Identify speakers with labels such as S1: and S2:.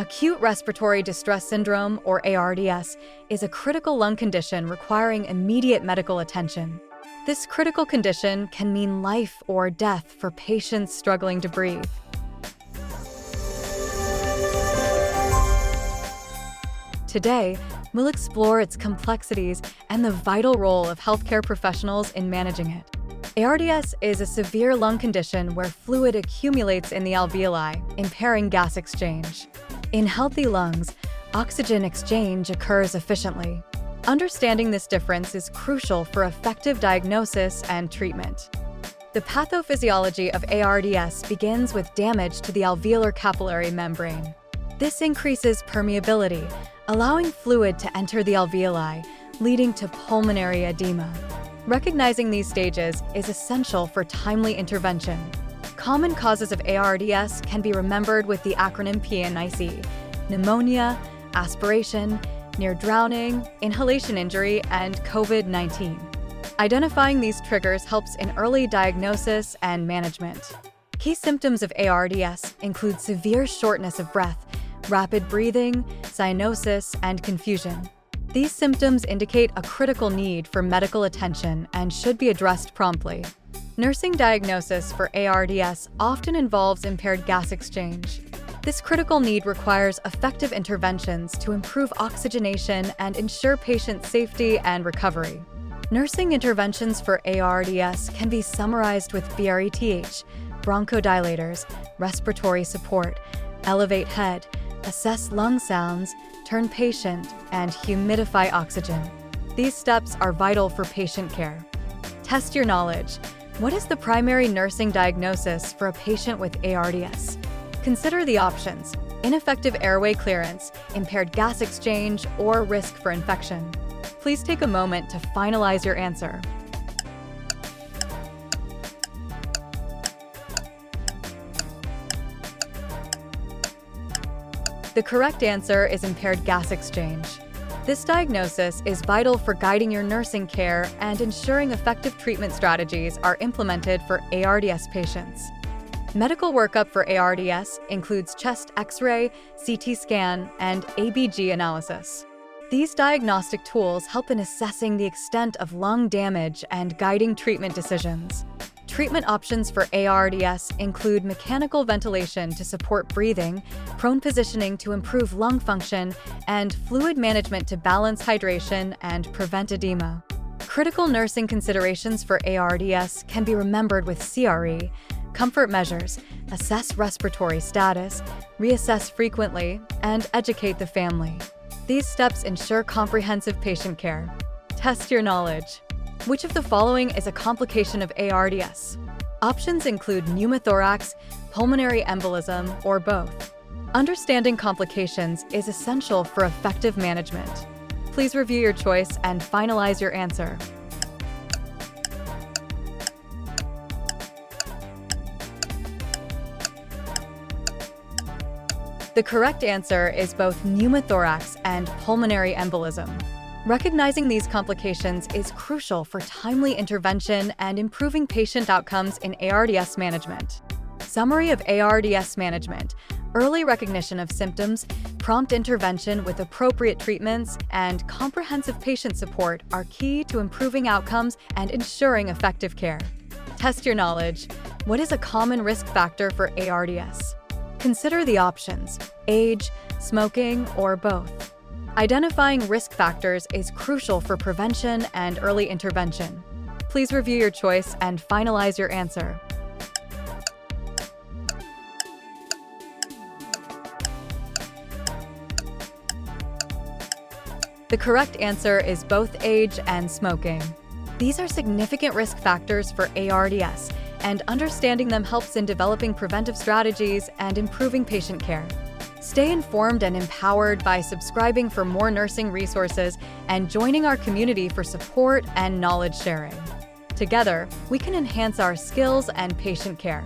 S1: Acute Respiratory Distress Syndrome, or ARDS, is a critical lung condition requiring immediate medical attention. This critical condition can mean life or death for patients struggling to breathe. Today, we'll explore its complexities and the vital role of healthcare professionals in managing it. ARDS is a severe lung condition where fluid accumulates in the alveoli, impairing gas exchange. In healthy lungs, oxygen exchange occurs efficiently. Understanding this difference is crucial for effective diagnosis and treatment. The pathophysiology of ARDS begins with damage to the alveolar capillary membrane. This increases permeability, allowing fluid to enter the alveoli, leading to pulmonary edema. Recognizing these stages is essential for timely intervention. Common causes of ARDS can be remembered with the acronym PNLE: pneumonia, aspiration, near drowning, inhalation injury, and COVID-19. Identifying these triggers helps in early diagnosis and management. Key symptoms of ARDS include severe shortness of breath, rapid breathing, cyanosis, and confusion. These symptoms indicate a critical need for medical attention and should be addressed promptly. Nursing diagnosis for ARDS often involves impaired gas exchange. This critical need requires effective interventions to improve oxygenation and ensure patient safety and recovery. Nursing interventions for ARDS can be summarized with BRETH, bronchodilators, respiratory support, elevate head, assess lung sounds, turn patient, and humidify oxygen. These steps are vital for patient care. Test your knowledge. What is the primary nursing diagnosis for a patient with ARDS? Consider the options: ineffective airway clearance, impaired gas exchange, or risk for infection. Please take a moment to finalize your answer. The correct answer is impaired gas exchange. This diagnosis is vital for guiding your nursing care and ensuring effective treatment strategies are implemented for ARDS patients. Medical workup for ARDS includes chest X-ray, CT scan, and ABG analysis. These diagnostic tools help in assessing the extent of lung damage and guiding treatment decisions. Treatment options for ARDS include mechanical ventilation to support breathing, prone positioning to improve lung function, and fluid management to balance hydration and prevent edema. Critical nursing considerations for ARDS can be remembered with CRE, comfort measures, assess respiratory status, reassess frequently, and educate the family. These steps ensure comprehensive patient care. Test your knowledge. Which of the following is a complication of ARDS? Options include pneumothorax, pulmonary embolism, or both. Understanding complications is essential for effective management. Please review your choice and finalize your answer. The correct answer is both pneumothorax and pulmonary embolism. Recognizing these complications is crucial for timely intervention and improving patient outcomes in ARDS management. Summary of ARDS management: early recognition of symptoms, prompt intervention with appropriate treatments, and comprehensive patient support are key to improving outcomes and ensuring effective care. Test your knowledge. What is a common risk factor for ARDS? Consider the options: age, smoking, or both. Identifying risk factors is crucial for prevention and early intervention. Please review your choice and finalize your answer. The correct answer is both age and smoking. These are significant risk factors for ARDS, and understanding them helps in developing preventive strategies and improving patient care. Stay informed and empowered by subscribing for more nursing resources and joining our community for support and knowledge sharing. Together, we can enhance our skills and patient care.